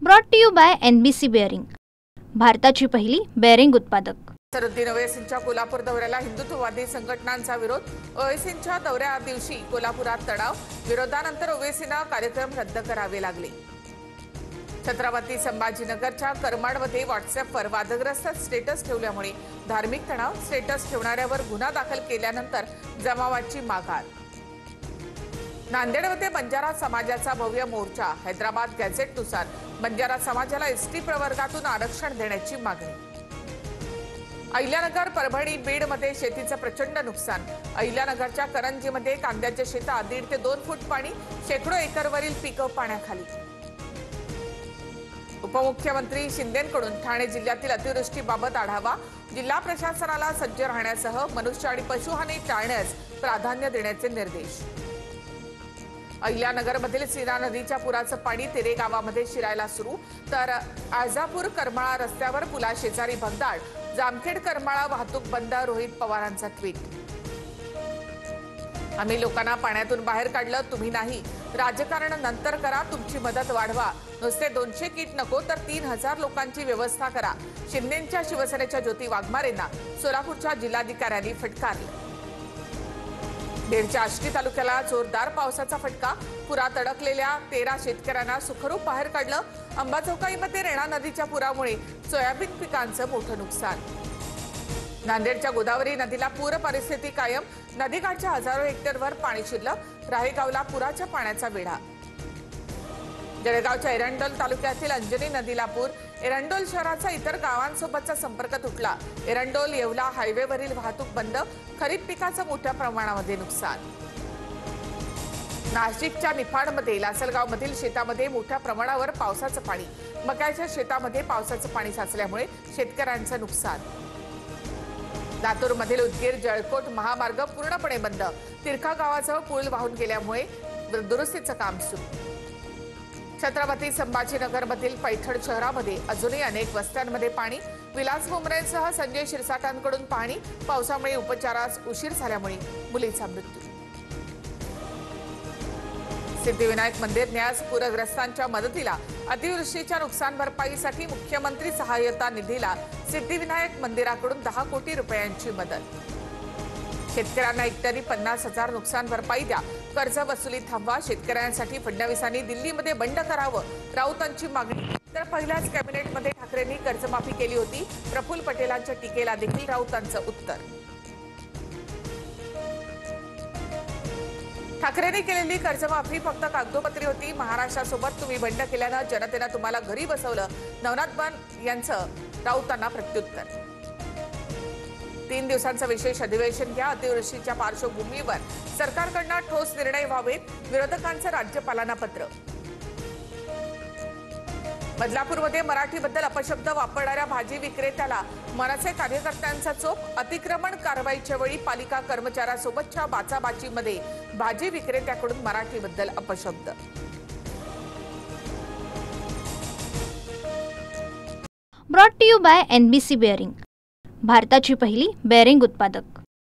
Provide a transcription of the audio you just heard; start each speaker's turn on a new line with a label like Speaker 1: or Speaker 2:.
Speaker 1: Brought to you by NBC bearing, भारताची पहिली bearing उत्पादक।
Speaker 2: सरुद्दीन ओवैसींच्या कोल्हापूर दौऱ्याला हिंदुत्ववादी संघटनांचा विरोध। ओवैसींच्या दौऱ्या दिवशी कोल्हापुरात तणाव, विरोधानंतर ओवैसींना कार्यक्रम रद्द करावे लागले। छत्रपती संभाजीनगरच्या करमाडमध्ये व्हॉट्सअॅपवर वादग्रस्त स्टेटस ठेवल्यामुळे धार्मिक तणाव, स्टेटस ठेवणाऱ्यावर गुन्हा दाखल केल्यानंतर जमावाची माघार। नांदेडमध्ये बंजारा समाजाचा भव्य मोर्चा, हैदराबाद गॅझेटनुसार बंजारा समाजाला एसटी प्रवर्गातून आरक्षण देण्याची मागणी। अहिल्यानगर, परभणी, बीडमध्ये शेतीचं प्रचंड नुकसान। अहिल्यानगरच्या करंजीमध्ये कांद्याच्या शेतात 1.5 ते 2 फूट पाणी, शेकडो एकरवरील पिकं पाण्याखाली। उपमुख्यमंत्री शिंदेंकडून ठाणे जिल्ह्यातील अतिवृष्टीबाबत आढावा, जिल्हा प्रशासनाला सज्ज राहण्यासह मनुष्य आणि पशुहानी टाळण्यास प्राधान्य देण्याचे निर्देश। अहिल्यानगरमधील सीना नदीच्या पुराचं पाणी तेरे गावामध्ये शिरायला सुरू, तर आळजापूर करमाळा रस्त्यावर पुलाशेजारी भगदाड, जामखेड करमाळा वाहतूक बंद, रोहित पवारांचा ट्विट। आम्ही लोकांना पाण्यातून बाहेर काढलं, तुम्ही नाही, राजकारण नंतर करा, तुमची मदत वाढवा, नुसते 200 किट नको तर 3000 लोकांची व्यवस्था करा। शिंदेंच्या शिवसेनेच्या ज्योती वाघमारेंना सोलापूरच्या जिल्हाधिकाऱ्यांनी फटकारलं। बीडच्या आष्टी तालुक्याला जोरदार पावसाचा फटका, पुरात अडकलेल्या 13 शेतकऱ्यांना सुखरूप बाहेर काढलं। अंबाचौकाईमध्ये रेणा नदीच्या पुरामुळे सोयाबीन पिकांचं मोठं नुकसान। नांदेडच्या गोदावरी नदीला पूर परिस्थिती कायम, नदीकाठच्या हजारो हेक्टरवर पाणी शिरलं, राहेगावला पुराच्या पाण्याचा वेढा। जळगावच्या एरंडोल तालुक्यातील अंजनी नदीला पूर, एरंडोल शहराचा इतर गावांसोबतचा संपर्क तुटला। एरंडोल येवला हायवेवरील वाहतूक बंद, खरीप पिकाचं मोठ्या प्रमाणामध्ये नुकसान। नाशिकच्या निफाडमध्ये लासलगावमधील शेतामध्ये मोठ्या प्रमाणावर पावसाचं पाणी, मक्याच्या शेतामध्ये पावसाचं पाणी साचल्यामुळे शेतकऱ्यांचं नुकसान। लातूरमधील उदगीर जळकोट महामार्ग पूर्णपणे बंद, तिरखा गावाजवळ पूल वाहून गेल्यामुळे दुरुस्तीचं काम सुरू। छत्रपती संभाजीनगरमधील पैठण शहरामध्ये अजूनही अनेक वस्त्यांमध्ये पाणी, विलास भुमरेंसह संजय क्षीरसागरांकडून पाहणी, पावसामुळे उपचारास उशीर झाल्यामुळे मुलीचा मृत्यू। सिद्धिविनायक मंदिर न्यास पूरग्रस्तांच्या मदतीला, अतिवृष्टीच्या नुकसान भरपाईसाठी मुख्यमंत्री सहाय्यता निधीला सिद्धिविनायक मंदिराकडून 10 कोटी रुपयांची मदत। शेतकऱ्यांना हेक्टरी 50,000 नुकसान भरपाई द्या, कर्ज वसुली थांबवा, शेतकऱ्यांसाठी फडणवीसांनी दिल्लीमध्ये बंड करावं, राऊतांची मागणी। तर पहिल्याच कॅबिनेटमध्ये ठाकरेंनी कर्जमाफी केली होती, प्रफुल्ल पटेलांच्या टीकेला देखील राऊतांचं उत्तर। ठाकरेंनी केलेली कर्जमाफी फक्त कागदोपत्री होती, महाराष्ट्रासोबत तुम्ही बंड केल्यानं जनतेनं तुम्हाला घरी बसवलं, नवनाथ बन यांचं राऊतांना प्रत्युत्तर। 3 दिवसांचं विशेष अधिवेशन घ्या, अतिवृष्टीच्या पार्श्वभूमीवर सरकारकडून ठोस निर्णय व्हावेत, विरोधकांचं राज्यपालांना पत्र। बदलापूरमध्ये मराठीबद्दल अपशब्द वापरणाऱ्या भाजी विक्रेत्याला मनसे कार्यकर्त्यांचा चोप, अतिक्रमण कारवाईच्या वेळी पालिका कर्मचाऱ्यासोबतच्या बाचाबाचीमध्ये भाजी विक्रेत्याकडून मराठीबद्दल अपशब्द।
Speaker 1: Brought to you by NBC bearing, भारताची पहिली बेअरिंग उत्पादक।